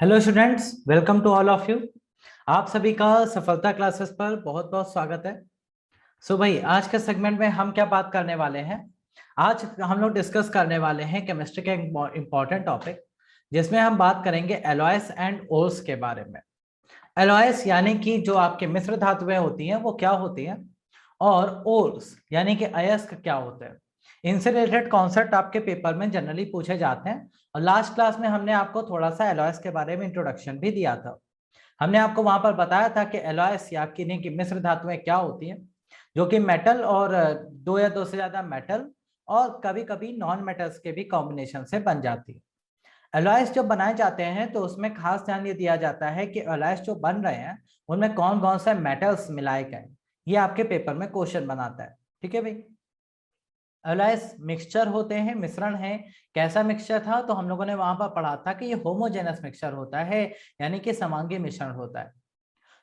Hello students, welcome to all of you. आप सभी का सफलता क्लासेस पर बहुत बहुत स्वागत है। भाई, आज के सेगमेंट में हम क्या बात करने वाले हैं? आज हम लोग डिस्कस करने वाले हैं केमिस्ट्री के इम्पॉर्टेंट टॉपिक, जिसमें हम बात करेंगे एलॉयस एंड ओर्स के बारे में। एलॉयस यानी कि जो आपके मिश्र धातुएं होती हैं वो क्या होती हैं, और ओर्स यानी कि अयस्क क्या होते हैं। इनसे रिलेटेड कॉन्सेप्ट आपके पेपर में जनरली पूछे जाते हैं। और लास्ट क्लास में हमने आपको थोड़ा सा एलॉयस के बारे में इंट्रोडक्शन भी दिया था। हमने आपको वहां पर बताया था कि एलॉयस या किन्हीं की मिश्र धातुएं क्या होती हैं, जो कि मेटल और दो या दो से ज्यादा मेटल और कभी कभी नॉन मेटल्स के भी कॉम्बिनेशन से बन जाती है। एलॉयस जब बनाए जाते हैं तो उसमें खास ध्यान ये दिया जाता है कि एलॉयस जो बन रहे हैं उनमें कौन कौन से मेटल्स मिलाए गए। ये आपके पेपर में क्वेश्चन बनाता है। ठीक है भाई। एलॉयस मिक्सचर होते हैं, मिश्रण है। कैसा मिक्सचर था? तो हम लोगों ने वहां पर पढ़ा था कि ये होमोजेनस मिक्सचर होता है, यानी कि समांगी मिश्रण होता है।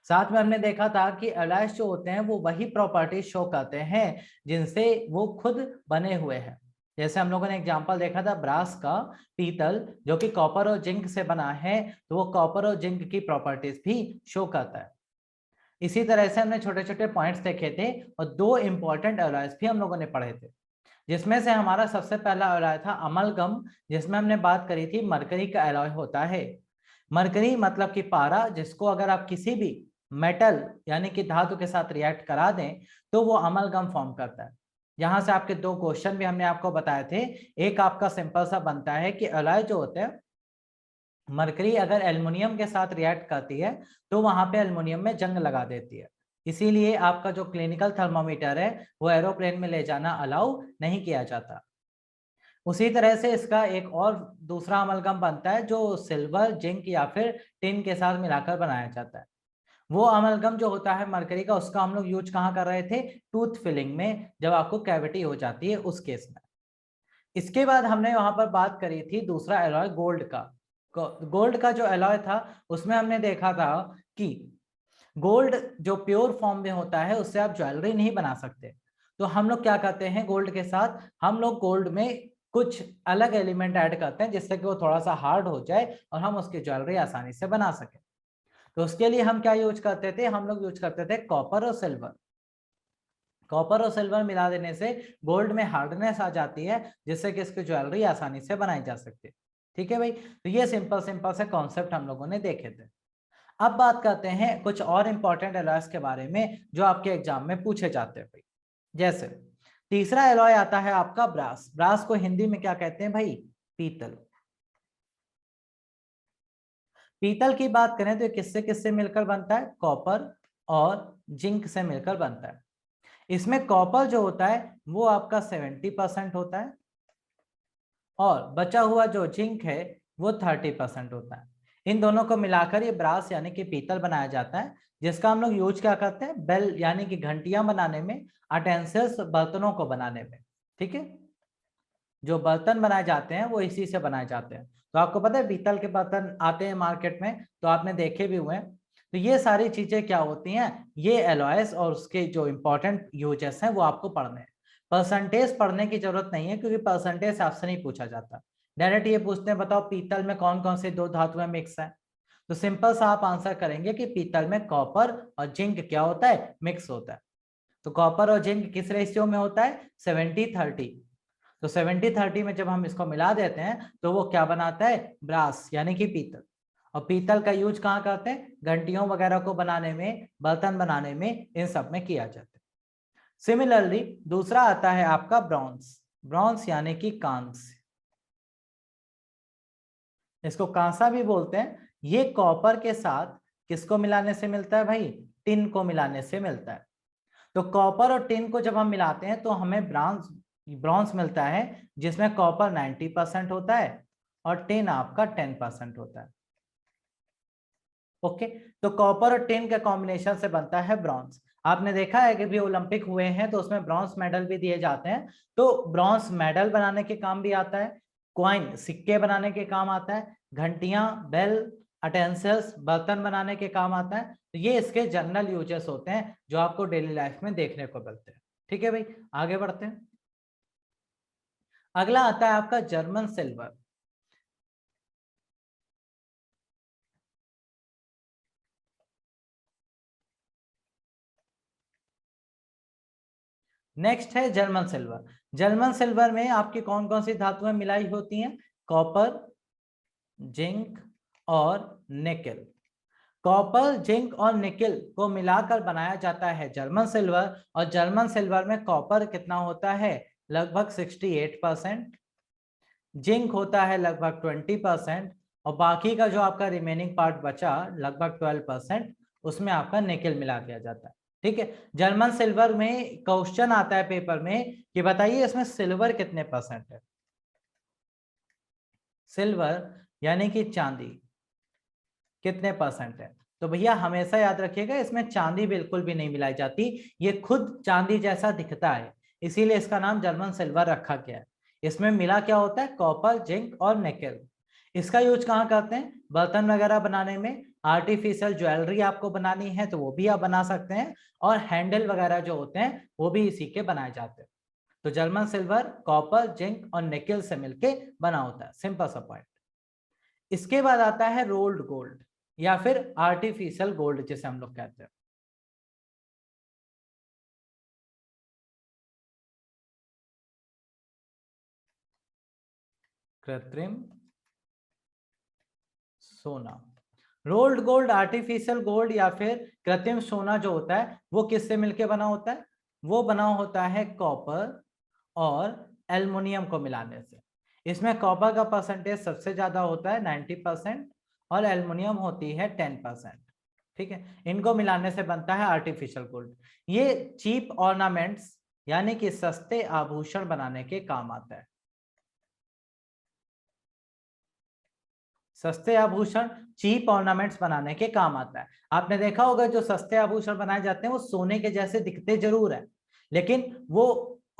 साथ में हमने देखा था कि एलॉयस जो होते हैं वो वही प्रॉपर्टी शो करते हैं जिनसे वो खुद बने हुए हैं। जैसे हम लोगों ने एग्जांपल देखा था ब्रास का, पीतल जो कि कॉपर और जिंक से बना है, तो वो कॉपर और जिंक की प्रॉपर्टीज भी शो करता है। इसी तरह से हमने छोटे छोटे पॉइंट्स देखे थे और दो इंपॉर्टेंट एलॉयस भी हम लोगों ने पढ़े थे, जिसमें से हमारा सबसे पहला एलॉय था अमलगम, जिसमें हमने बात करी थी मरकरी का एलॉय होता है। मरकरी मतलब कि पारा, जिसको अगर आप किसी भी मेटल यानी कि धातु के साथ रिएक्ट करा दें तो वो अमलगम फॉर्म करता है। यहाँ से आपके दो क्वेश्चन भी हमने आपको बताए थे। एक आपका सिंपल सा बनता है कि एलॉय जो होते हैं, मरकरी अगर एल्युमिनियम के साथ रिएक्ट करती है तो वहां पे एल्युमिनियम में जंग लगा देती है। इसीलिए आपका जो क्लिनिकल थर्मामीटर है वो एरोप्लेन में ले जाना अलाउ नहीं किया जाता। उसी तरह से इसका एक और दूसरा अमलगम बनता है जो सिल्वर, जिंक या फिर टिन के साथ मिलाकर बनाया जाता है। वो अमलगम जो होता है मरकरी का, उसका हम लोग यूज कहाँ कर रहे थे? टूथ फिलिंग में, जब आपको कैविटी हो जाती है उस केस में। इसके बाद हमने वहां पर बात करी थी दूसरा एलॉय गोल्ड का। गोल्ड का जो एलॉय था उसमें हमने देखा था कि गोल्ड जो प्योर फॉर्म में होता है उससे आप ज्वेलरी नहीं बना सकते। तो हम लोग क्या करते हैं गोल्ड के साथ? हम लोग गोल्ड में कुछ अलग एलिमेंट ऐड करते हैं जिससे कि वो थोड़ा सा हार्ड हो जाए और हम उसकी ज्वेलरी आसानी से बना सकें। तो उसके लिए हम क्या यूज करते थे? हम लोग यूज करते थे कॉपर और सिल्वर। कॉपर और सिल्वर मिला देने से गोल्ड में हार्डनेस आ जाती है, जिससे कि इसकी ज्वेलरी आसानी से बनाई जा सकती है। ठीक है भाई। तो ये सिंपल सिंपल से कॉन्सेप्ट हम लोगों ने देखे थे। अब बात करते हैं कुछ और इंपॉर्टेंट एलॉयस के बारे में जो आपके एग्जाम में पूछे जाते हैं भाई। जैसे तीसरा एलॉय आता है आपका ब्रास। ब्रास को हिंदी में क्या कहते हैं भाई? पीतल। पीतल की बात करें तो ये किससे किससे मिलकर बनता है? कॉपर और जिंक से मिलकर बनता है। इसमें कॉपर जो होता है वो आपका 70% होता है और बचा हुआ जो जिंक है वो 30% होता है। इन दोनों को मिलाकर ये ब्रास यानी कि पीतल बनाया जाता है, जिसका हम लोग यूज क्या करते हैं? बेल यानी कि घंटियां बनाने में, अटेंसिल्स बर्तनों को बनाने में। ठीक है। जो बर्तन बनाए जाते हैं वो इसी से बनाए जाते हैं। तो आपको पता है पीतल के बर्तन आते हैं मार्केट में, तो आपने देखे भी हुए हैं। तो ये सारी चीजें क्या होती हैं? ये एलॉयस और उसके जो इंपॉर्टेंट यूजेस हैं वो आपको पढ़ने हैं। परसेंटेज पढ़ने की जरूरत नहीं है, क्योंकि परसेंटेज आपसे नहीं पूछा जाता। डायरेक्ट ये पूछते हैं बताओ पीतल में कौन कौन से दो धातुएं मिक्स है। तो सिंपल सा आप आंसर करेंगे कि पीतल में कॉपर और जिंक क्या होता है? मिक्स होता है। तो कॉपर और जिंक किस रेशियो में होता है? 70-30। तो 70-30 में जब हम इसको मिला देते हैं तो वो क्या बनाता है? ब्रास यानी कि पीतल। और पीतल का यूज कहाँ करते हैं? घंटियों वगैरह को बनाने में, बर्तन बनाने में, इन सब में किया जाता है। सिमिलरली दूसरा आता है आपका ब्रॉन्ज। ब्रॉन्ज यानी कि कांस्य। इसको कांसा भी बोलते हैं। ये कॉपर के साथ किसको मिलाने से मिलता है भाई? टिन को मिलाने से मिलता है। तो कॉपर और टिन को जब हम मिलाते हैं तो हमें ब्रॉन्ज ब्रॉन्ज मिलता है, जिसमें कॉपर 90% होता है और टिन आपका 10% होता है। ओके। तो कॉपर और टिन के कॉम्बिनेशन से बनता है ब्रॉन्ज। आपने देखा है कि भी ओलंपिक हुए हैं तो उसमें ब्रॉन्ज मेडल भी दिए जाते हैं। तो ब्रॉन्ज मेडल बनाने के काम भी आता है, कॉइन सिक्के बनाने के काम आता है, घंटियां, बेल, अटेंसिल्स बर्तन बनाने के काम आता है। तो ये इसके जनरल यूजेस होते हैं जो आपको डेली लाइफ में देखने को मिलते हैं। ठीक है भाई, आगे बढ़ते हैं। अगला आता है आपका जर्मन सिल्वर। नेक्स्ट है जर्मन सिल्वर। जर्मन सिल्वर में आपकी कौन कौन सी धातुएं मिलाई होती हैं? कॉपर, जिंक और निकेल। कॉपर, जिंक और निकेल को मिलाकर बनाया जाता है जर्मन सिल्वर। और जर्मन सिल्वर में कॉपर कितना होता है? लगभग 68%, जिंक होता है लगभग 20%, और बाकी का जो आपका रिमेनिंग पार्ट बचा लगभग 12%, उसमें आपका निकेल मिला दिया जाता है। ठीक है, जर्मन सिल्वर में क्वेश्चन आता है पेपर में कि बताइए इसमें सिल्वर कितने परसेंट है। सिल्वर यानी कि चांदी कितने परसेंट है? तो भैया हमेशा याद रखिएगा, इसमें चांदी बिल्कुल भी नहीं मिलाई जाती, ये खुद चांदी जैसा दिखता है, इसीलिए इसका नाम जर्मन सिल्वर रखा गया है। इसमें मिला क्या होता है? कॉपर, जिंक और निकेल। इसका यूज कहाँ करते हैं? बर्तन वगैरह बनाने में, आर्टिफिशियल ज्वेलरी आपको बनानी है तो वो भी आप बना सकते हैं, और हैंडल वगैरह जो होते हैं वो भी इसी के बनाए जाते हैं। तो जर्मन सिल्वर कॉपर, जिंक और निकेल से मिलके बना होता है, सिंपल सा पॉइंट। इसके बाद आता है रोल्ड गोल्ड या फिर आर्टिफिशियल गोल्ड जिसे हम लोग कहते हैं। कृत्रिम सोना। रोल्ड गोल्ड, आर्टिफिशियल गोल्ड या फिर कृत्रिम सोना जो होता है वो किससे मिलके बना होता है? वो बना होता है कॉपर और एल्युमिनियम को मिलाने से। इसमें कॉपर का परसेंटेज सबसे ज्यादा होता है 90%, और एल्युमिनियम होती है 10%। ठीक है, इनको मिलाने से बनता है आर्टिफिशियल गोल्ड। ये चीप ऑर्नामेंट्स यानी कि सस्ते आभूषण बनाने के काम आता है। सस्ते आभूषण, चीप ऑर्नामेंट्स बनाने के काम आता है। आपने देखा होगा जो सस्ते आभूषण बनाए जाते हैं वो सोने के जैसे दिखते जरूर है, लेकिन वो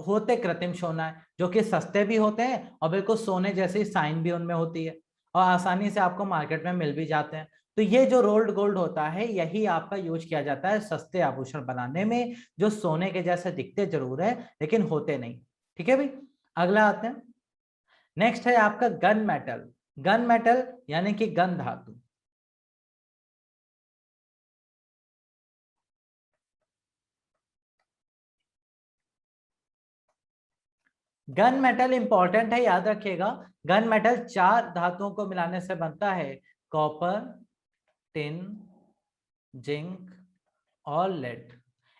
होते कृत्रिम सोना है, जो कि सस्ते भी होते हैं और बिल्कुल सोने जैसी साइन भी उनमें होती है, और आसानी से आपको मार्केट में मिल भी जाते हैं। तो ये जो रोल्ड गोल्ड होता है यही आपका यूज किया जाता है सस्ते आभूषण बनाने में, जो सोने के जैसे दिखते जरूर है लेकिन होते नहीं। ठीक है भाई, अगला आते हैं। नेक्स्ट है आपका गन मेटल। गन मेटल यानी कि गन धातु। गन मेटल इंपॉर्टेंट है, याद रखिएगा। गन मेटल 4 धातुओं को मिलाने से बनता है, कॉपर, टिन, जिंक और लेड।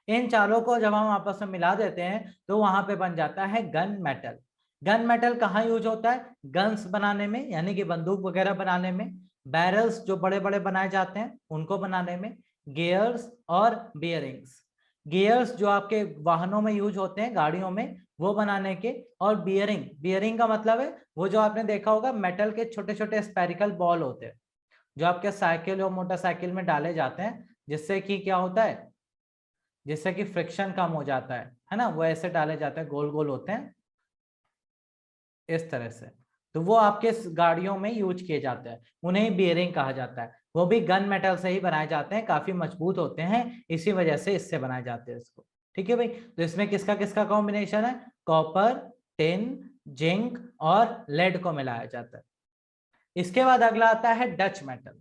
इन चारों को जब हम आपस में मिला देते हैं तो वहां पे बन जाता है गन मेटल। गन मेटल कहाँ यूज होता है? गन्स बनाने में यानी कि बंदूक वगैरह बनाने में, बैरल्स जो बड़े बड़े बनाए जाते हैं उनको बनाने में, गियर्स और बियरिंग्स। गियर्स जो आपके वाहनों में यूज होते हैं, गाड़ियों में, वो बनाने के, और बियरिंग, बियरिंग का मतलब है वो जो आपने देखा होगा मेटल के छोटे छोटे स्पेरिकल बॉल होते हैं जो आपके साइकिल और मोटरसाइकिल में डाले जाते हैं, जिससे कि क्या होता है, जिससे कि फ्रिक्शन कम हो जाता है ना, वो ऐसे डाले जाते हैं, गोल गोल होते हैं इस तरह से। तो वो आपके गाड़ियों में यूज किए जाते हैं, उन्हें बियरिंग कहा जाता है। वो भी गन मेटल से ही बनाए जाते हैं, काफी मजबूत होते हैं, इसी वजह से इससे बनाए जाते हैं इसको। ठीक है भाई, तो इसमें किसका किसका कॉम्बिनेशन है? कॉपर, टिन, जिंक और लेड को मिलाया जाता है। इसके बाद अगला आता है डच मेटल।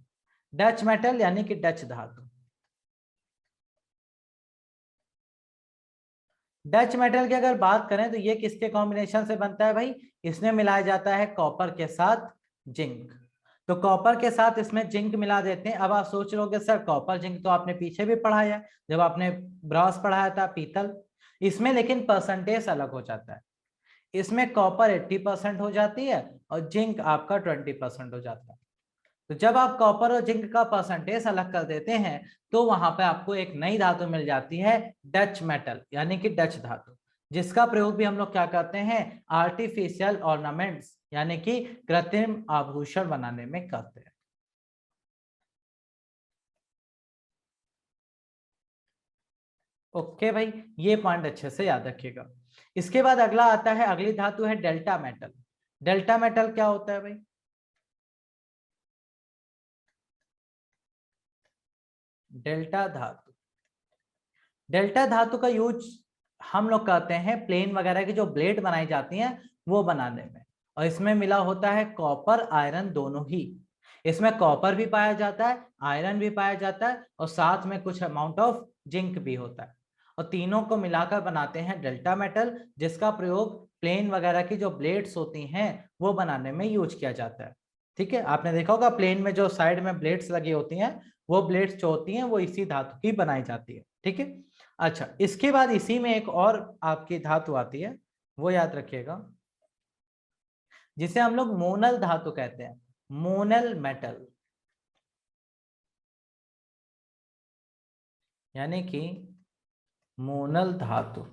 डच मेटल यानी कि डच धातु। डच मेटल की अगर बात करें तो ये किसके कॉम्बिनेशन से बनता है भाई? इसमें मिलाया जाता है कॉपर के साथ जिंक। तो कॉपर के साथ इसमें जिंक मिला देते हैं। अब आप सोच रहे सर कॉपर जिंक तो आपने पीछे भी पढ़ाया जब आपने ब्रॉस पढ़ाया था, पीतल। इसमें लेकिन परसेंटेज अलग हो जाता है। इसमें कॉपर 80% हो जाती है और जिंक आपका 20% हो जाता है। तो जब आप कॉपर और जिंक का परसेंटेज अलग कर देते हैं तो वहां पे आपको एक नई धातु मिल जाती है, डच मेटल यानी कि डच धातु, जिसका प्रयोग भी हम लोग क्या करते हैं? आर्टिफिशियल ऑर्नामेंट्स यानी कि कृत्रिम आभूषण बनाने में करते हैं। ओके भाई, ये पॉइंट अच्छे से याद रखिएगा। इसके बाद अगला आता है, अगली धातु है डेल्टा मेटल। डेल्टा मेटल क्या होता है भाई? डेल्टा धातु, डेल्टा धातु का यूज हम लोग करते हैं प्लेन वगैरह की जो ब्लेड बनाई जाती हैं वो बनाने में, और इसमें मिला होता है कॉपर आयरन दोनों ही। इसमें कॉपर भी पाया जाता है, आयरन भी पाया जाता है, और साथ में कुछ अमाउंट ऑफ जिंक भी होता है। और तीनों को मिलाकर बनाते हैं डेल्टा मेटल, जिसका प्रयोग प्लेन वगैरह की जो ब्लेड्स होती हैं वो बनाने में यूज किया जाता है। ठीक है, आपने देखा होगा प्लेन में जो साइड में ब्लेड्स लगी होती हैं, वो ब्लेड्स जो होती हैं वो इसी धातु की बनाई जाती है। ठीक है, अच्छा, इसके बाद इसी में एक और आपकी धातु आती है, वो याद रखिएगा, जिसे हम लोग मोनल धातु कहते हैं, मोनल मेटल, यानी कि मोनल धातु।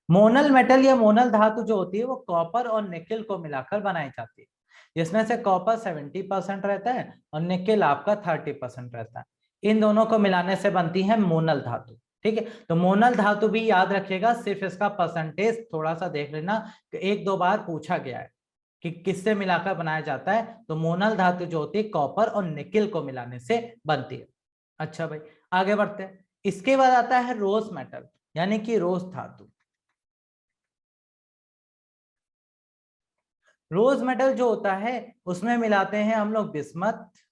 मोनल मेटल या मोनल धातु जो होती है वो कॉपर और निकेल को मिलाकर बनाई जाती है, जिसमें से कॉपर 70% रहता है और निकेल आपका 30% रहता है। इन दोनों को मिलाने से बनती है मोनल धातु। ठीक है, तो मोनल धातु भी याद रखिएगा, सिर्फ इसका परसेंटेज थोड़ा सा देख लेना, एक दो बार पूछा गया है कि किससे मिलाकर बनाया जाता है, तो मोनल धातु जो होती है कॉपर और निकेल को मिलाने से बनती है। अच्छा भाई, आगे बढ़ते हैं। इसके बाद आता है रोज मेटल, यानी कि रोज धातु। रोज मेटल जो होता है उसमें मिलाते हैं हम लोग बिस्मथ,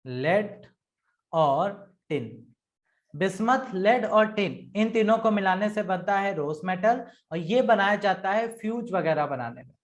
लेड और टिन। बिस्मथ, लेड और टिन, इन तीनों को मिलाने से बनता है रोज मेटल, और ये बनाया जाता है फ्यूज वगैरह बनाने में।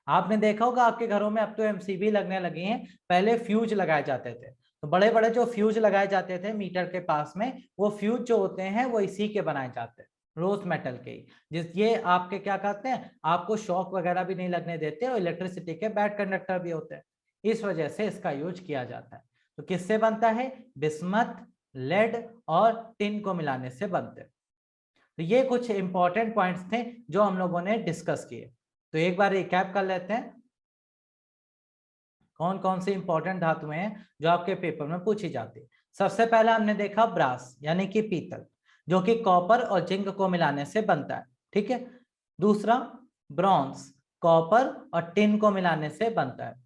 आपने देखा होगा आपके घरों में अब तो एमसीबी लगने लगे हैं, पहले फ्यूज लगाए जाते थे। तो बड़े बड़े जो फ्यूज लगाए जाते थे मीटर के पास में, वो फ्यूज जो होते हैं वो इसी के बनाए जाते हैं, रोज मेटल के ही। जिस ये आपके क्या कहते हैं, आपको शॉक वगैरह भी नहीं लगने देते और इलेक्ट्रिसिटी के बैड कंडक्टर भी होते हैं, इस वजह से इसका यूज किया जाता है। तो किससे बनता है, बिस्मथ, लेड और टिन को मिलाने से बनते हैं। तो ये कुछ इंपॉर्टेंट पॉइंट्स थे जो हम लोगों ने डिस्कस किए। तो एक बार रिकैप कर लेते हैं, कौन कौन सी इंपॉर्टेंट धातुएं हैं जो आपके पेपर में पूछी जाती है। सबसे पहला हमने देखा ब्रास, यानी कि पीतल, जो कि कॉपर और जिंक को मिलाने से बनता है। ठीक है, दूसरा ब्रॉन्ज, कॉपर और टिन को मिलाने से बनता है।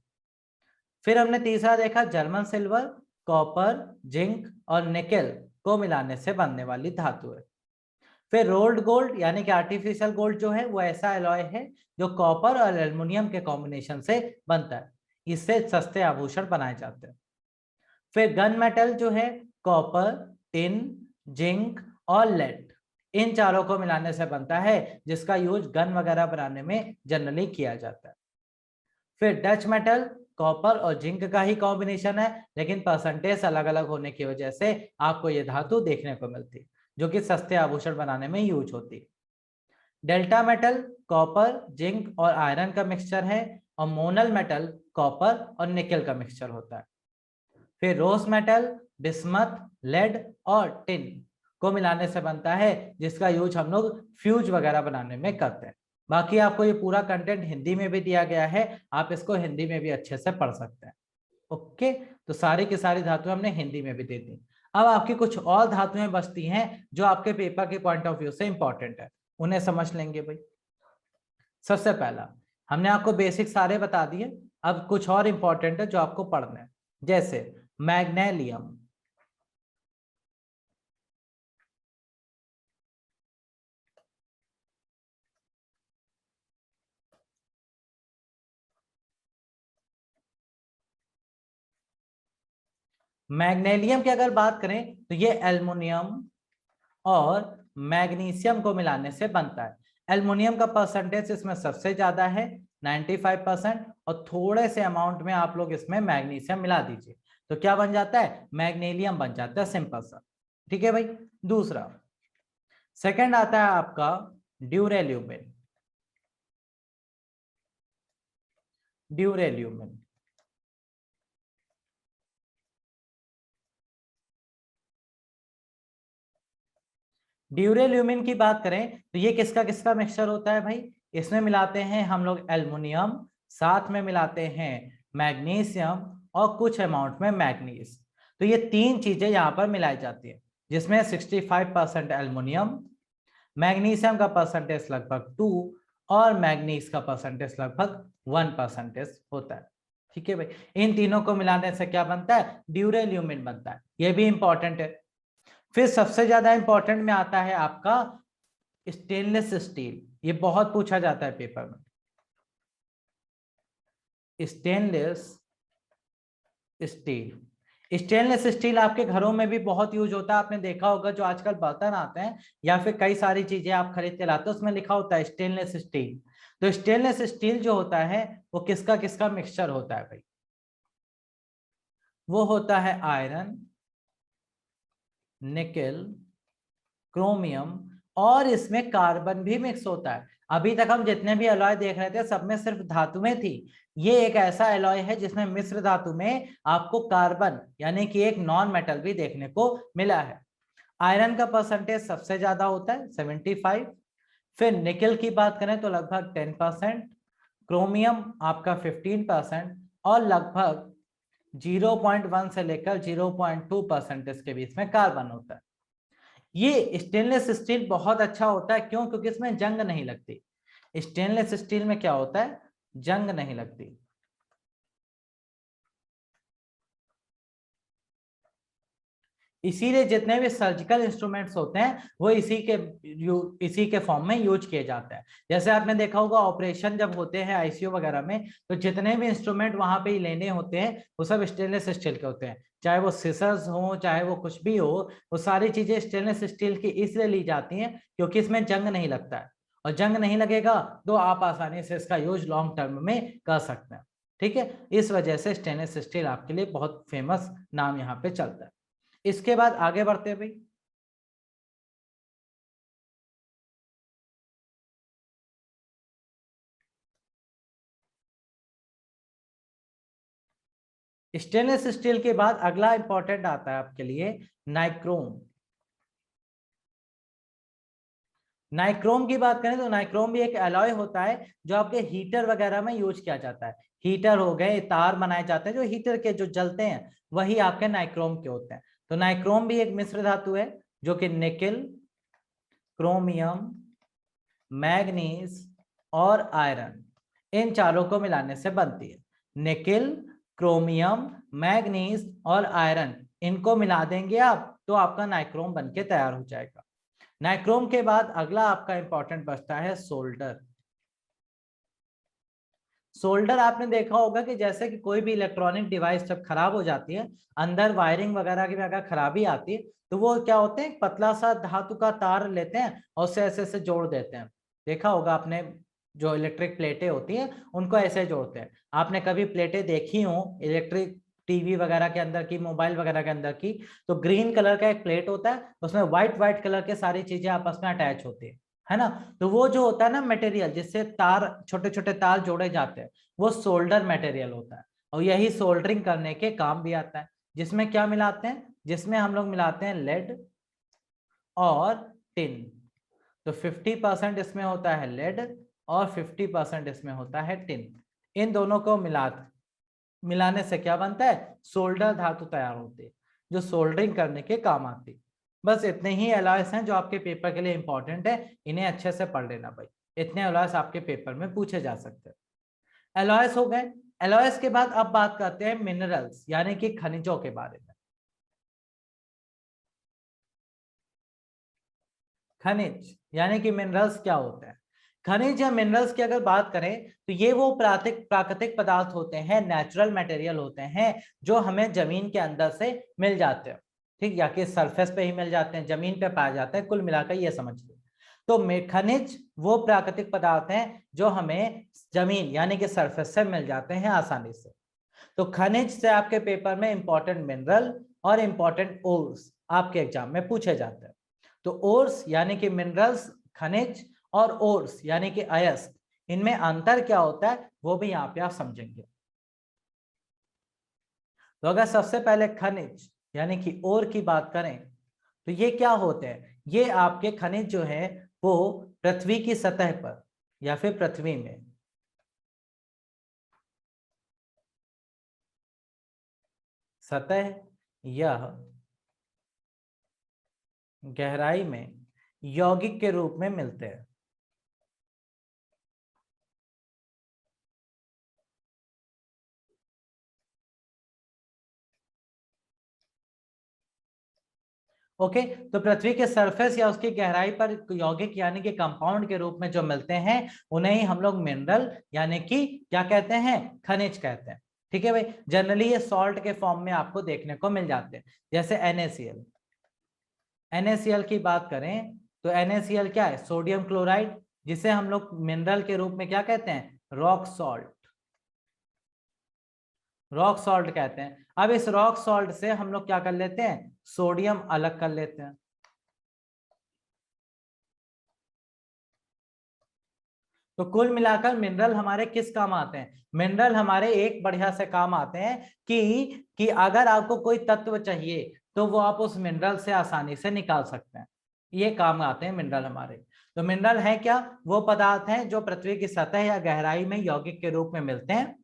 फिर हमने तीसरा देखा जर्मन सिल्वर, कॉपर, जिंक और निकेल को मिलाने से बनने वाली धातु है। फिर रोल्ड गोल्ड, यानी कि आर्टिफिशियल गोल्ड जो है वो ऐसा एलॉय है जो कॉपर और एल्युमिनियम के कॉम्बिनेशन से बनता है, इससे सस्ते आभूषण बनाए जाते हैं। फिर गन मेटल जो है कॉपर, टिन, जिंक और लेड, इन चारों को मिलाने से बनता है, जिसका यूज गन वगैरह बनाने में जनरली किया जाता है। फिर डच मेटल कॉपर और जिंक का ही कॉम्बिनेशन है, लेकिन परसेंटेज अलग अलग होने की वजह से आपको ये धातु देखने को मिलती है, जो कि सस्ते आभूषण बनाने में यूज होती है। डेल्टा मेटल कॉपर, जिंक और आयरन का मिक्सचर है, और मोनल मेटल कॉपर और निकेल का मिक्सचर होता है। फिर रोज मेटल बिस्मथ, लेड और टिन को मिलाने से बनता है, जिसका यूज हम लोग फ्यूज वगैरह बनाने में करते हैं। बाकी आपको ये पूरा कंटेंट हिंदी में भी दिया गया है, आप इसको हिंदी में भी अच्छे से पढ़ सकते हैं। ओके, तो सारी की सारी धातुएं हमने हिंदी में भी दे दी। अब आपकी कुछ और धातुएं बचती हैं जो आपके पेपर के पॉइंट ऑफ व्यू से इंपॉर्टेंट है, उन्हें समझ लेंगे भाई। सबसे पहला हमने आपको बेसिक सारे बता दिए, अब कुछ और इंपॉर्टेंट है जो आपको पढ़ना है, जैसे मैग्नेलियम, मैग्नीशियम की अगर बात करें तो ये एल्युमिनियम और मैग्नीशियम को मिलाने से बनता है। एल्युमिनियम का परसेंटेज इसमें सबसे ज्यादा है 95%, और थोड़े से अमाउंट में आप लोग इसमें मैग्नीशियम मिला दीजिए तो क्या बन जाता है, मैग्नीशियम बन जाता है, सिंपल सा। ठीक है भाई, दूसरा सेकंड आता है आपका ड्यूरेल्यूमिन। ड्यूरेल्यूमिन ड्यूरेल्यूमिन की बात करें तो ये किसका किसका मिक्सचर होता है भाई, इसमें मिलाते हैं हम लोग एल्युमिनियम, साथ में मिलाते हैं मैग्नीशियम और कुछ अमाउंट में मैग्नीज। तो ये तीन चीजें यहाँ पर मिलाई जाती है, जिसमें 65% एल्युमिनियम, मैग्नीशियम का परसेंटेज लगभग 2 और मैग्नीज का परसेंटेज लगभग 1% होता है। ठीक है भाई, इन तीनों को मिलाने से क्या बनता है, ड्यूरेल्यूमिन बनता है, ये भी इंपॉर्टेंट है। फिर सबसे ज्यादा इंपॉर्टेंट में आता है आपका स्टेनलेस स्टील, ये बहुत पूछा जाता है पेपर में। स्टेनलेस स्टील, स्टेनलेस स्टील आपके घरों में भी बहुत यूज होता है, आपने देखा होगा जो आजकल बर्तन आते हैं या फिर कई सारी चीजें आप खरीद के लाते हैं उसमें लिखा होता है स्टेनलेस स्टील। तो स्टेनलेस स्टील जो होता है वो किसका किसका मिक्सचर होता है भाई? वो होता है आयरन, निकेल, क्रोमियम और इसमें कार्बन भी मिक्स होता है। अभी तक हम जितने भी एलॉय देख रहे थे सब में सिर्फ धातुएं थी, ये एक ऐसा एलॉय है जिसमें मिश्र धातु में आपको कार्बन यानी कि एक नॉन मेटल भी देखने को मिला है। आयरन का परसेंटेज सबसे ज्यादा होता है 75। फिर निकेल की बात करें तो लगभग 10%, क्रोमियम आपका 15% और लगभग 0.1 से लेकर 0.2% के बीच में कार्बन होता है। ये स्टेनलेस स्टील बहुत अच्छा होता है, क्यों? क्योंकि इसमें जंग नहीं लगती। स्टेनलेस स्टील में क्या होता है? जंग नहीं लगती। इसीलिए जितने भी सर्जिकल इंस्ट्रूमेंट्स होते हैं वो इसी के फॉर्म में यूज किए जाते हैं। जैसे आपने देखा होगा ऑपरेशन जब होते हैं आईसीयू वगैरह में, तो जितने भी इंस्ट्रूमेंट वहां पे लेने होते हैं वो सब स्टेनलेस स्टील के होते हैं, चाहे वो सिसर्स हो चाहे वो कुछ भी हो, वो सारी चीजें स्टेनलेस स्टील की इसलिए ली जाती हैं क्योंकि इसमें जंग नहीं लगता है, और जंग नहीं लगेगा तो आप आसानी से इसका यूज लॉन्ग टर्म में कर सकते हैं। ठीक है, इस वजह से स्टेनलेस स्टील आपके लिए बहुत फेमस नाम यहाँ पे चलता है। इसके बाद आगे बढ़ते हैं भाई। स्टेनलेस स्टील के बाद अगला इंपॉर्टेंट आता है आपके लिए नाइक्रोम। नाइक्रोम की बात करें तो नाइक्रोम भी एक एलॉय होता है जो आपके हीटर वगैरह में यूज किया जाता है। हीटर हो गए, तार बनाए जाते हैं जो हीटर के जो जलते हैं वही आपके नाइक्रोम के होते हैं। तो नाइक्रोम भी एक मिश्र धातु है जो कि निकेल, क्रोमियम, मैग्नीज और आयरन, इन चारों को मिलाने से बनती है। निकेल, क्रोमियम, मैग्नीज और आयरन, इनको मिला देंगे आप तो आपका नाइक्रोम बनके तैयार हो जाएगा। नाइक्रोम के बाद अगला आपका इंपॉर्टेंट बचता है सोल्डर। सोल्डर आपने देखा होगा कि जैसे कि कोई भी इलेक्ट्रॉनिक डिवाइस जब खराब हो जाती है, अंदर वायरिंग वगैरह की में अगर खराबी आती है तो वो क्या होते हैं, पतला सा धातु का तार लेते हैं और उसे ऐसे ऐसे जोड़ देते हैं। देखा होगा आपने, जो इलेक्ट्रिक प्लेटें होती हैं उनको ऐसे जोड़ते हैं। आपने कभी प्लेटें देखी हो इलेक्ट्रिक टीवी वगैरह के अंदर की, मोबाइल वगैरह के अंदर की, तो ग्रीन कलर का एक प्लेट होता है, उसमें व्हाइट व्हाइट कलर के सारी चीजें आपस में अटैच होती है ना। तो वो जो होता है ना मटेरियल जिससे तार, छोटे छोटे तार जोड़े जाते हैं, वो सोल्डर मटेरियल होता है। और यही सोल्डरिंग करने के काम भी आता है। जिसमें क्या मिलाते हैं? जिसमें हम लोग मिलाते हैं लेड और टिन। तो 50% इसमें होता है लेड और 50% इसमें होता है टिन। इन दोनों को मिलाने से क्या बनता है? सोल्डर धातु तैयार होती है जो सोल्डरिंग करने के काम आती है। बस इतने ही एलॉयस हैं जो आपके पेपर के लिए इंपॉर्टेंट है, इन्हें अच्छे से पढ़ लेना भाई। इतने एलॉयस आपके पेपर में पूछे जा सकते हैं। एलॉयस हो गए। एलॉयस के बाद अब बात करते हैं मिनरल्स यानी कि खनिजों के बारे में। खनिज यानी कि मिनरल्स क्या होते हैं? खनिज या मिनरल्स की अगर बात करें तो ये वो प्राकृतिक पदार्थ होते हैं, नेचुरल मटेरियल होते हैं जो हमें जमीन के अंदर से मिल जाते हैं। ठीक, या कि सरफेस पे ही मिल जाते हैं, जमीन पे पाए जाते हैं, कुल मिलाकर ये समझ लो। तो खनिज वो प्राकृतिक पदार्थ हैं जो हमें जमीन यानी कि सरफेस से मिल जाते हैं आसानी से। तो खनिज से आपके पेपर में इंपॉर्टेंट मिनरल और इंपॉर्टेंट ओर्स आपके एग्जाम में पूछे जाते हैं। तो ओर्स यानी कि मिनरल्स, खनिज, और ओर्स यानी कि अयस्क, इनमें अंतर क्या होता है वो भी यहाँ पे आप समझेंगे। तो अगर सबसे पहले खनिज यानी कि ओर की बात करें तो ये क्या होते हैं? ये आपके खनिज जो है वो पृथ्वी की सतह पर या फिर पृथ्वी में सतह या गहराई में यौगिक के रूप में मिलते हैं। ओके, तो पृथ्वी के सरफेस या उसकी गहराई पर यौगिक यानी कि कंपाउंड के रूप में जो मिलते हैं उन्हें ही हम लोग मिनरल यानी कि क्या कहते हैं? खनिज कहते हैं। ठीक है भाई, जनरली ये सॉल्ट के फॉर्म में आपको देखने को मिल जाते हैं, जैसे NaCl। NaCl की बात करें तो NaCl क्या है, सोडियम क्लोराइड, जिसे हम लोग मिनरल के रूप में क्या कहते हैं, रॉक सॉल्ट, रॉक सॉल्ट कहते हैं। अब इस रॉक सॉल्ट से हम लोग क्या कर लेते हैं, सोडियम अलग कर लेते हैं। तो कुल मिलाकर मिनरल हमारे किस काम आते हैं, मिनरल हमारे एक बढ़िया से काम आते हैं कि अगर आपको कोई तत्व चाहिए तो वो आप उस मिनरल से आसानी से निकाल सकते हैं, ये काम आते हैं मिनरल हमारे। तो मिनरल है क्या, वो पदार्थ हैं जो पृथ्वी की सतह या गहराई में यौगिक के रूप में मिलते हैं,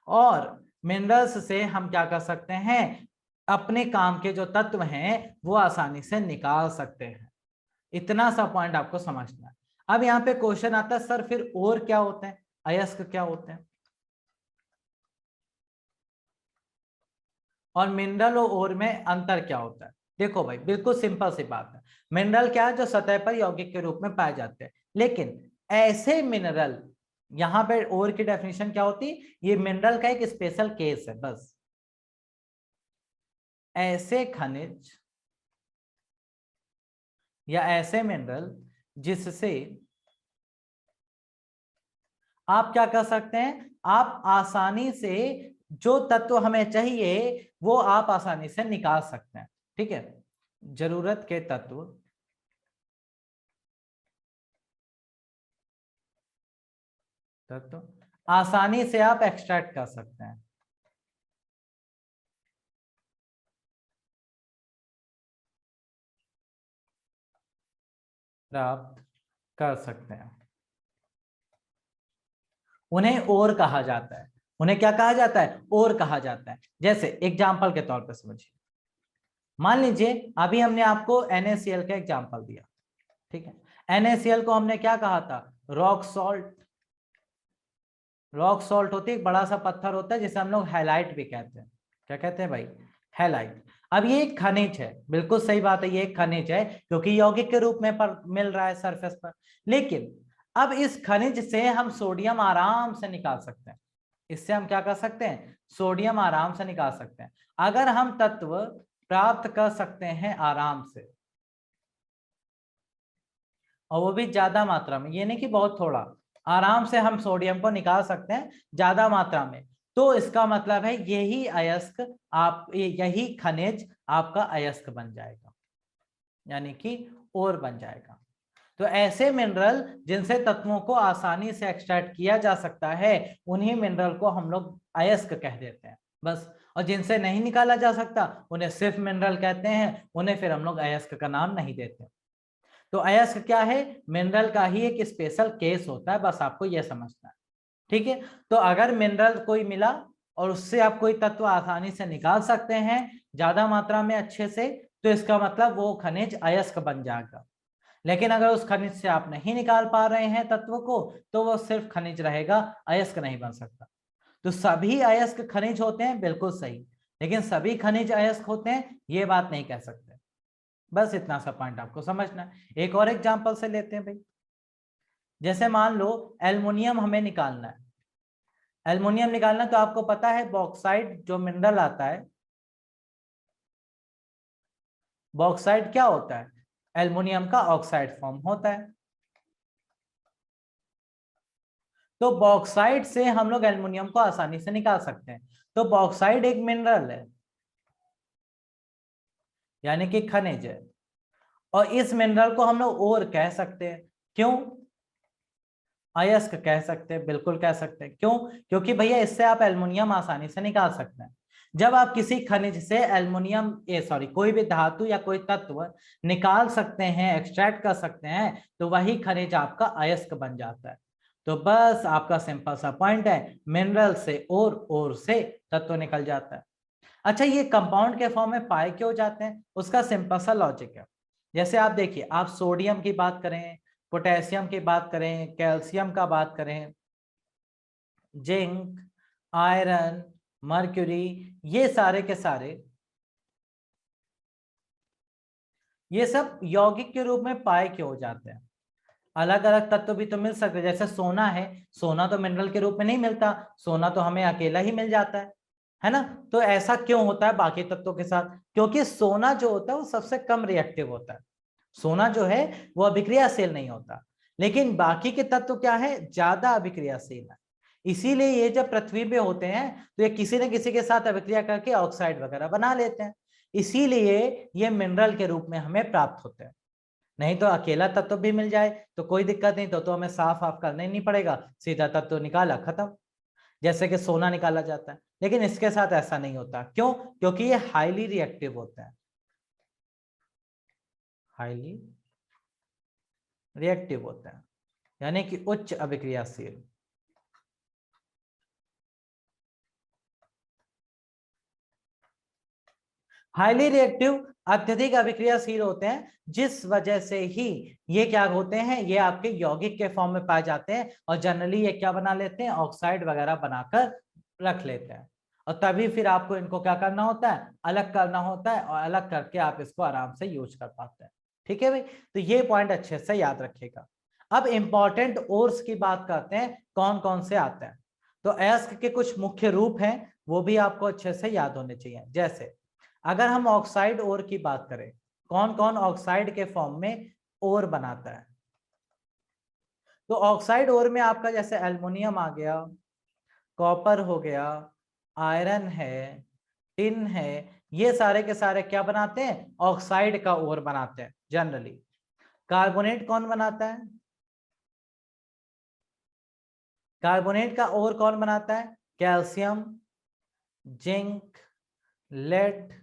और मिनरल्स से हम क्या कर सकते हैं, अपने काम के जो तत्व हैं वो आसानी से निकाल सकते हैं। इतना सा पॉइंट आपको समझना है। अब यहाँ पे क्वेश्चन आता है, सर फिर और क्या होते हैं, अयस्क क्या होते हैं, और मिनरल और ओर में अंतर क्या होता है। देखो भाई, बिल्कुल सिंपल सी बात है, मिनरल क्या है, जो सतह पर यौगिक के रूप में पाए जाते हैं, लेकिन ऐसे मिनरल, यहाँ पे ओर की डेफिनेशन क्या होती, ये मिनरल का एक स्पेशल केस है बस। ऐसे खनिज या ऐसे मिनरल जिससे आप क्या कर सकते हैं, आप आसानी से जो तत्व हमें चाहिए वो आप आसानी से निकाल सकते हैं। ठीक है, जरूरत के तत्व आसानी से आप एक्सट्रैक्ट कर सकते हैं, प्राप्त कर सकते हैं, उन्हें और कहा जाता है। उन्हें क्या कहा जाता है, और कहा जाता है। जैसे एग्जाम्पल के तौर पर समझिए, मान लीजिए अभी हमने आपको NaCl का एग्जाम्पल दिया, ठीक है, NaCl को हमने क्या कहा था, रॉक सॉल्ट। रॉक सॉल्ट होती है, एक बड़ा सा पत्थर होता है जिसे हम लोग हैलाइट भी कहते हैं। क्या कहते हैं भाई, हैलाइट। अब ये एक खनिज है, बिल्कुल सही बात है, ये एक खनिज है क्योंकि यौगिक के रूप में पर मिल रहा है सरफेस पर। लेकिन अब इस खनिज से हम सोडियम आराम से निकाल सकते हैं, इससे हम क्या कर सकते हैं, सोडियम आराम से निकाल सकते हैं, अगर हम तत्व प्राप्त कर सकते हैं आराम से, और वो भी ज्यादा मात्रा में, ये नहीं कि बहुत थोड़ा, आराम से हम सोडियम को निकाल सकते हैं ज्यादा मात्रा में, तो इसका मतलब है यही अयस्क, आप यही खनिज आपका अयस्क बन जाएगा, यानी कि और बन जाएगा। तो ऐसे मिनरल जिनसे तत्वों को आसानी से एक्सट्रैक्ट किया जा सकता है, उन्हीं मिनरल को हम लोग अयस्क कह देते हैं बस। और जिनसे नहीं निकाला जा सकता उन्हें सिर्फ मिनरल कहते हैं, उन्हें फिर हम लोग अयस्क का नाम नहीं देते। तो अयस्क क्या है, मिनरल का ही एक स्पेशल केस होता है, बस आपको यह समझना है। ठीक है, तो अगर मिनरल कोई मिला और उससे आप कोई तत्व आसानी से निकाल सकते हैं ज्यादा मात्रा में अच्छे से, तो इसका मतलब वो खनिज अयस्क बन जाएगा। लेकिन अगर उस खनिज से आप नहीं निकाल पा रहे हैं तत्व को, तो वो सिर्फ खनिज रहेगा, अयस्क नहीं बन सकता। तो सभी अयस्क खनिज होते हैं, बिल्कुल सही, लेकिन सभी खनिज अयस्क होते हैं ये बात नहीं कह सकते। बस इतना सा पॉइंट आपको समझना है। एक और एग्जांपल से लेते हैं भाई, जैसे मान लो एल्युमिनियम हमें निकालना है। एल्युमिनियम निकालना, तो आपको पता है बॉक्साइट जो मिनरल आता है, बॉक्साइट क्या होता है, एल्युमिनियम का ऑक्साइड फॉर्म होता है। तो बॉक्साइट से हम लोग एल्युमिनियम को आसानी से निकाल सकते हैं। तो बॉक्साइट एक मिनरल है, यानी कि खनिज है, और इस मिनरल को हम लोग और कह सकते हैं, क्यों, अयस्क कह सकते हैं, बिल्कुल कह सकते हैं। क्यों, क्योंकि भैया इससे आप एल्युमिनियम आसानी से निकाल सकते हैं। जब आप किसी खनिज से एल्युमिनियम कोई भी धातु या कोई तत्व निकाल सकते हैं, एक्सट्रैक्ट कर सकते हैं, तो वही खनिज आपका अयस्क बन जाता है। तो बस आपका सिंपल सा पॉइंट है, मिनरल से और से तत्व निकल जाता है। अच्छा, ये कंपाउंड के फॉर्म में पाए क्यों जाते हैं, उसका सिंपल सा लॉजिक है। जैसे आप देखिए, आप सोडियम की बात करें, पोटेशियम की बात करें, कैल्शियम का बात करें, जिंक, आयरन, मर्क्यूरी, ये सारे के सारे, ये सब यौगिक के रूप में पाए क्यों जाते हैं। अलग अलग तत्व भी तो मिल सकते हैं, जैसे सोना है, सोना तो मिनरल के रूप में नहीं मिलता, सोना तो हमें अकेला ही मिल जाता है। है ना। तो ऐसा क्यों होता है बाकी तत्वों के साथ? क्योंकि सोना जो होता है वो सबसे कम रिएक्टिव होता है। सोना जो है वो अभिक्रियाशील नहीं होता, लेकिन बाकी के तत्व क्या है, ज्यादा अभिक्रियाशील है। इसीलिए ये जब पृथ्वी पे होते हैं तो ये किसी न किसी के साथ अभिक्रिया करके ऑक्साइड वगैरह बना लेते हैं। इसीलिए ये मिनरल के रूप में हमें प्राप्त होते हैं। नहीं तो अकेला तत्व भी मिल जाए तो कोई दिक्कत नहीं, तो हमें साफ साफ करना ही नहीं पड़ेगा, सीधा तत्व निकाला खत्म, जैसे कि सोना निकाला जाता है। लेकिन इसके साथ ऐसा नहीं होता। क्यों? क्योंकि ये हाईली रिएक्टिव होते हैं, हाईली रिएक्टिव होते हैं, यानी कि उच्च अभिक्रियाशील। हाईली रिएक्टिव अत्यधिक अभिक्रियाशील होते हैं, जिस वजह से ही ये क्या होते हैं, ये आपके यौगिक के फॉर्म में पाए जाते हैं और जनरली ये क्या बना लेते हैं, ऑक्साइड वगैरह बनाकर रख लेते हैं। और तभी फिर आपको इनको क्या करना होता है, अलग करना होता है, और अलग करके आप इसको आराम से यूज कर पाते हैं। ठीक है भाई, तो ये पॉइंट अच्छे से याद रखिएगा। अब इंपॉर्टेंट ओर्स की बात करते हैं, कौन कौन से आते हैं। तो अयस्क के कुछ मुख्य रूप हैं, वो भी आपको अच्छे से याद होने चाहिए। जैसे अगर हम ऑक्साइड ओर की बात करें, कौन कौन ऑक्साइड के फॉर्म में ओर बनाता है? तो ऑक्साइड ओर में आपका जैसे एल्युमिनियम आ गया, कॉपर हो गया, आयरन है, टिन है, ये सारे के सारे क्या बनाते हैं, ऑक्साइड का ओर बनाते हैं जनरली। कार्बोनेट कौन बनाता है? कार्बोनेट का ओर कौन बनाता है? कैल्शियम, जिंक, लेड,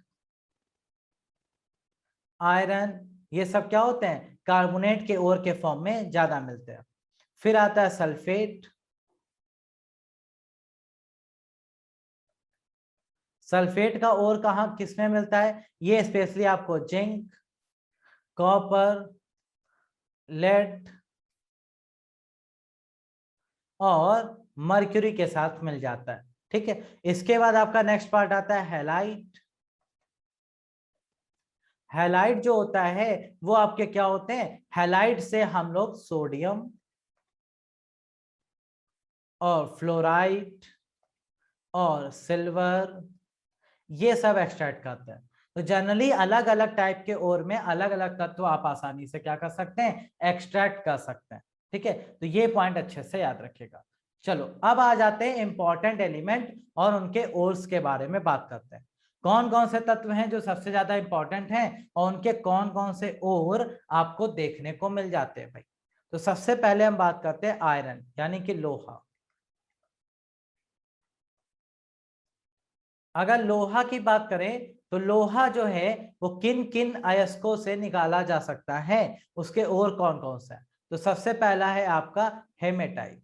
आयरन, ये सब क्या होते हैं, कार्बोनेट के ओर के फॉर्म में ज्यादा मिलते हैं। फिर आता है सल्फेट। सल्फेट का ओर कहाँ किसमें मिलता है? ये स्पेशली आपको जिंक, कॉपर, लेड और मर्क्यूरी के साथ मिल जाता है। ठीक है, इसके बाद आपका नेक्स्ट पार्ट आता है हैलाइट। हैलाइट जो होता है वो आपके क्या होते हैं, हैलाइट से हम लोग सोडियम और फ्लोराइड और सिल्वर ये सब एक्सट्रैक्ट करते हैं। तो जनरली अलग अलग टाइप के ओर में अलग अलग तत्व आप आसानी से क्या कर सकते हैं, एक्सट्रैक्ट कर सकते हैं। ठीक है, तो ये पॉइंट अच्छे से याद रखिएगा। चलो अब आ जाते हैं इंपॉर्टेंट एलिमेंट और उनके ओर्स के बारे में बात करते हैं। कौन कौन से तत्व हैं जो सबसे ज्यादा इंपॉर्टेंट हैं और उनके कौन कौन से ओर आपको देखने को मिल जाते हैं भाई। तो सबसे पहले हम बात करते हैं आयरन यानी कि लोहा। अगर लोहा की बात करें तो लोहा जो है वो किन किन अयस्कों से निकाला जा सकता है, उसके और कौन कौन सा है? तो सबसे पहला है आपका हेमेटाइट।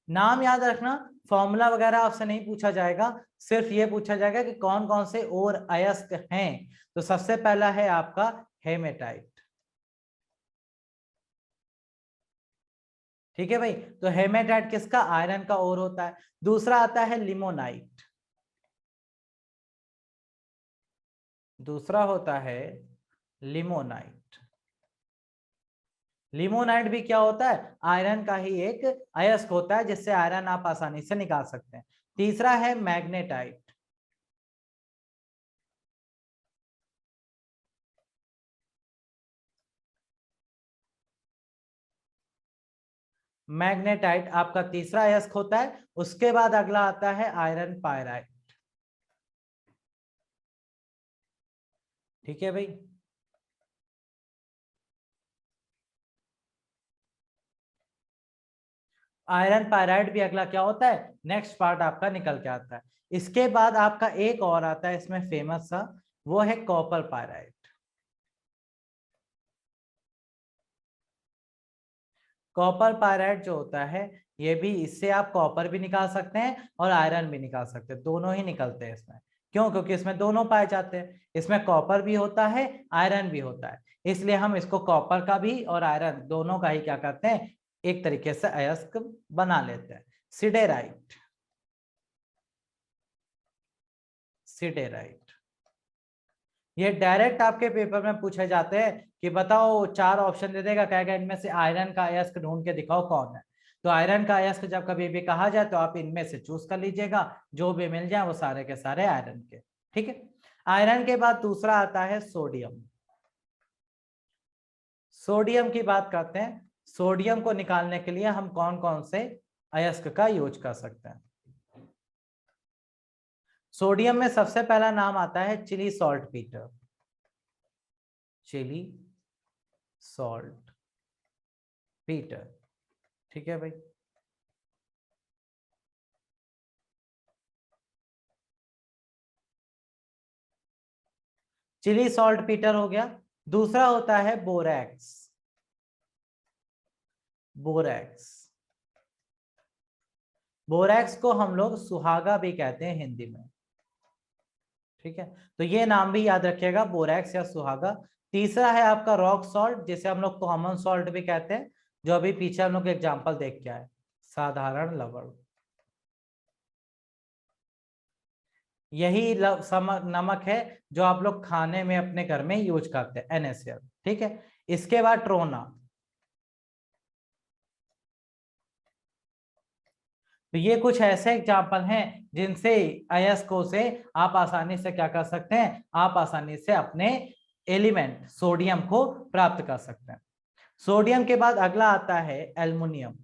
नाम याद रखना, फॉर्मूला वगैरह आपसे नहीं पूछा जाएगा, सिर्फ ये पूछा जाएगा कि कौन कौन से और अयस्क हैं। तो सबसे पहला है आपका हेमेटाइट। ठीक है भाई, तो हेमेटाइट किसका, आयरन का ओर होता है। दूसरा आता है लिमोनाइट। दूसरा होता है लिमोनाइट। लिमोनाइट भी क्या होता है, आयरन का ही एक अयस्क होता है, जिससे आयरन आप आसानी से निकाल सकते हैं। तीसरा है मैग्नेटाइट। मैग्नेटाइट आपका तीसरा अयस्क होता है। उसके बाद अगला आता है आयरन पायराइट। ठीक है भाई, आयरन पायराइट भी अगला क्या होता है, नेक्स्ट पार्ट आपका निकल के आता है। इसके बाद आपका एक और आता है इसमें फेमस सा, वो है कॉपर पायराइट। कॉपर पायराइट जो होता है, ये भी इससे आप कॉपर भी निकाल सकते हैं और आयरन भी निकाल सकते हैं, दोनों ही निकलते हैं इसमें। क्यों? क्योंकि इसमें दोनों पाए जाते हैं, इसमें कॉपर भी होता है, आयरन भी होता है, इसलिए हम इसको कॉपर का भी और आयरन दोनों का ही क्या करते हैं, एक तरीके से अयस्क बना लेते हैं। सिडेराइट। सिडेराइट ये डायरेक्ट आपके पेपर में पूछे जाते हैं कि बताओ, चार ऑप्शन दे देगा, कहेगा इनमें से आयरन का अयस्क ढूंढ के दिखाओ कौन है। तो आयरन का अयस्क जब कभी भी कहा जाए तो आप इनमें से चूज कर लीजिएगा, जो भी मिल जाए वो सारे के सारे आयरन के। ठीक है, आयरन के बाद दूसरा आता है सोडियम। सोडियम की बात करते हैं। सोडियम को निकालने के लिए हम कौन कौन से अयस्क का यूज कर सकते हैं? सोडियम में सबसे पहला नाम आता है chili salt peter. Chili salt peter, ठीक है भाई। चिली सॉल्ट पीटर हो गया। दूसरा होता है बोरैक्स। बोरैक्स, बोरैक्स को हम लोग सुहागा भी कहते हैं हिंदी में। ठीक है, तो ये नाम भी याद रखिएगा, बोरैक्स या सुहागा। तीसरा है आपका रॉक सॉल्ट, जिसे हम लोग कॉमन सॉल्ट भी कहते हैं, जो अभी पीछे हम लोग एग्जांपल देख के आए, साधारण लवण। यही नमक है जो आप लोग खाने में अपने घर में यूज करते हैं, NaCl। ठीक है, इसके बाद ट्रोना। तो ये कुछ ऐसे एग्जाम्पल हैं जिनसे अयस्कों से आप आसानी से क्या कर सकते हैं, आप आसानी से अपने एलिमेंट सोडियम को प्राप्त कर सकते हैं। सोडियम के बाद अगला आता है एल्युमिनियम।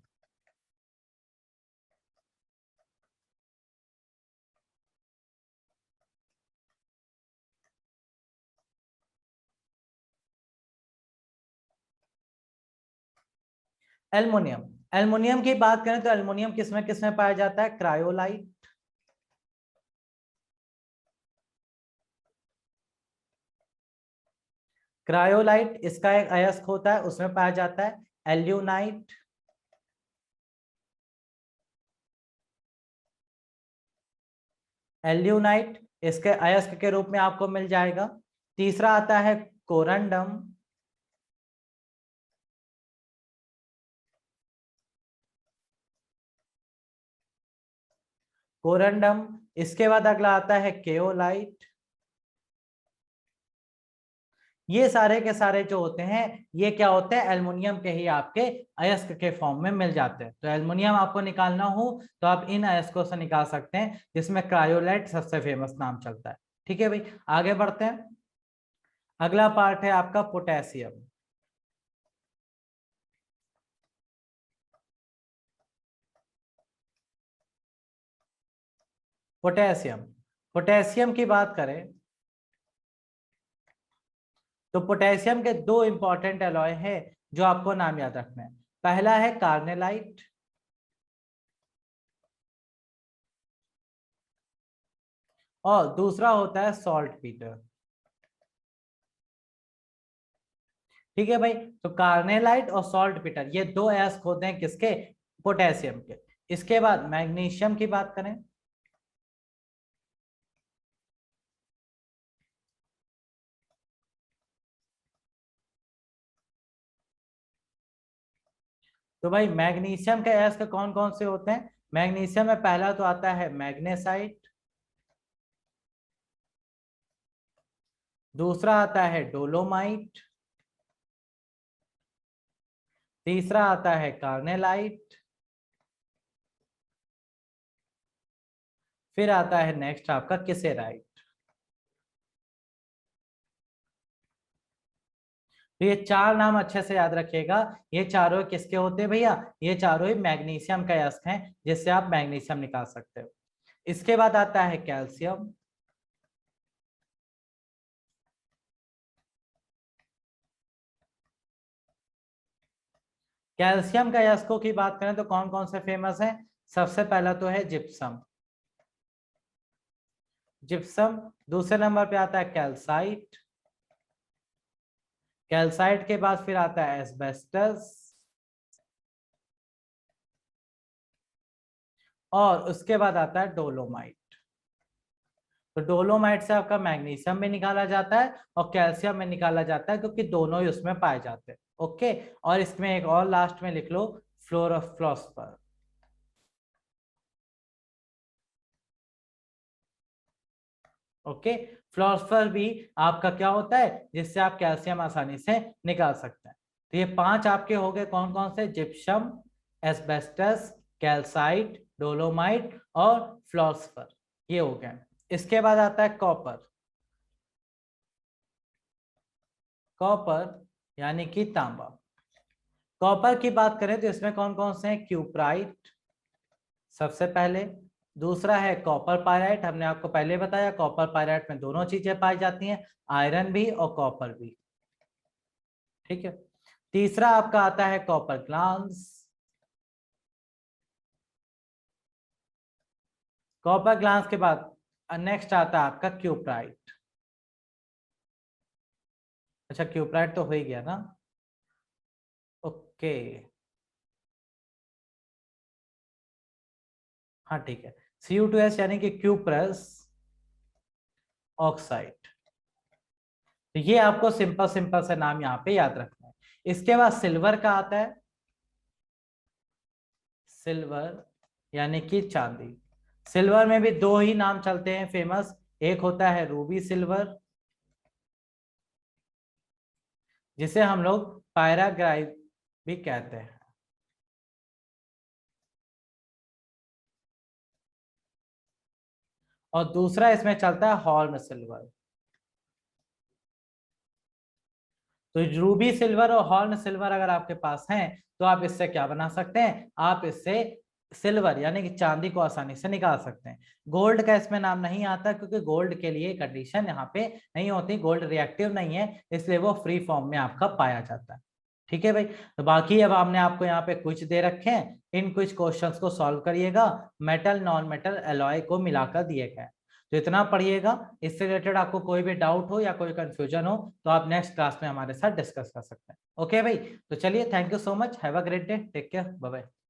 एल्युमिनियम, एल्युमिनियम की बात करें तो एल्युमिनियम किसमें पाया जाता है? क्रायोलाइट, क्रायोलाइट इसका एक अयस्क होता है, उसमें पाया जाता है। एल्यूनाइट, एल्यूनाइट इसके अयस्क के रूप में आपको मिल जाएगा। तीसरा आता है कोरंडम। कोरंडम, इसके बाद अगला आता है केओलाइट। ये सारे के सारे जो होते हैं, ये क्या होते हैं? एल्युमिनियम के ही आपके अयस्क के फॉर्म में मिल जाते हैं। तो एल्युमिनियम आपको निकालना हो तो आप इन अयस्कों से निकाल सकते हैं, जिसमें क्रायोलाइट सबसे फेमस नाम चलता है। ठीक है भाई, आगे बढ़ते हैं। अगला पार्ट है आपका पोटेशियम। पोटेशियम, पोटेशियम की बात करें तो पोटेशियम के दो इंपॉर्टेंट एलॉय हैं जो आपको नाम याद रखना है। पहला है कार्नेलाइट, और दूसरा होता है सॉल्ट पीटर। ठीक है भाई, तो कार्नेलाइट और सॉल्ट पीटर ये दो अयस्क होते हैं किसके? पोटेशियम के। इसके बाद मैग्नीशियम की बात करें तो भाई मैग्नीशियम के अयस्क कौन कौन से होते हैं? मैग्नीशियम में पहला तो आता है मैग्नेसाइट, दूसरा आता है डोलोमाइट, तीसरा आता है कार्नेलाइट, फिर आता है नेक्स्ट आपका किसेराइट। तो ये चार नाम अच्छे से याद रखिएगा। ये चारों किसके होते हैं भैया? ये चारों ही मैग्नीशियम का अयस्क हैं, जिससे आप मैग्नीशियम निकाल सकते हो। इसके बाद आता है कैल्शियम। कैल्शियम के अयस्कों की बात करें तो कौन कौन से फेमस हैं? सबसे पहला तो है जिप्सम। जिप्सम, दूसरे नंबर पे आता है कैल्साइट। कैल्साइट के बाद फिर आता है एस्बेस्टस, और उसके बाद आता है डोलोमाइट। तो डोलोमाइट से आपका मैग्नीशियम में निकाला जाता है और कैल्शियम में निकाला जाता है, क्योंकि दोनों ही उसमें पाए जाते हैं। ओके, और इसमें एक और लास्ट में लिख लो, फ्लोरोफ्लोस्फर। ओके, फ्लोरोफर भी आपका क्या होता है, जिससे आप कैल्शियम आसानी से निकाल सकते हैं। तो ये पांच आपके हो गए, कौन कौन से? जिप्सम, एस्बेस्टस, कैल्साइट, डोलोमाइट और फ्लोस्फर, ये हो गए। इसके बाद आता है कॉपर। कॉपर यानी कि तांबा। कॉपर की बात करें तो इसमें कौन कौन से हैं? क्यूप्राइट सबसे पहले, दूसरा है कॉपर पायराइट, हमने आपको पहले बताया कॉपर पायराइट में दोनों चीजें पाई जाती हैं, आयरन भी और कॉपर भी, ठीक है। तीसरा आपका आता है कॉपर ग्लास। कॉपर ग्लास के बाद नेक्स्ट आता है आपका क्यूप्राइट। अच्छा क्यूप्राइट तो हो ही गया ना, ओके, हाँ ठीक है। Cu2S यानी कि क्यूप्रस ऑक्साइड। तो ये आपको सिंपल सिंपल से नाम यहाँ पे याद रखना है। इसके बाद सिल्वर का आता है, सिल्वर यानी कि चांदी। सिल्वर में भी दो ही नाम चलते हैं फेमस, एक होता है रूबी सिल्वर, जिसे हम लोग पायराग्राइट भी कहते हैं, और दूसरा इसमें चलता है हॉर्न सिल्वर। तो रूबी सिल्वर और हॉर्न सिल्वर अगर आपके पास हैं तो आप इससे क्या बना सकते हैं? आप इससे सिल्वर यानी कि चांदी को आसानी से निकाल सकते हैं। गोल्ड का इसमें नाम नहीं आता क्योंकि गोल्ड के लिए कंडीशन यहाँ पे नहीं होती, गोल्ड रिएक्टिव नहीं है, इसलिए वो फ्री फॉर्म में आपका पाया जाता है। ठीक है भाई, तो बाकी अब हमने आपको यहाँ पे कुछ दे रखे हैं, इन कुछ क्वेश्चंस को सॉल्व करिएगा, मेटल नॉन मेटल एलॉय को मिलाकर दिए गए। तो इतना पढ़िएगा। इससे रिलेटेड आपको कोई भी डाउट हो या कोई कंफ्यूजन हो तो आप नेक्स्ट क्लास में हमारे साथ डिस्कस कर सकते हैं। ओके भाई, तो चलिए, thank you so much, have a great day, take care, bye bye.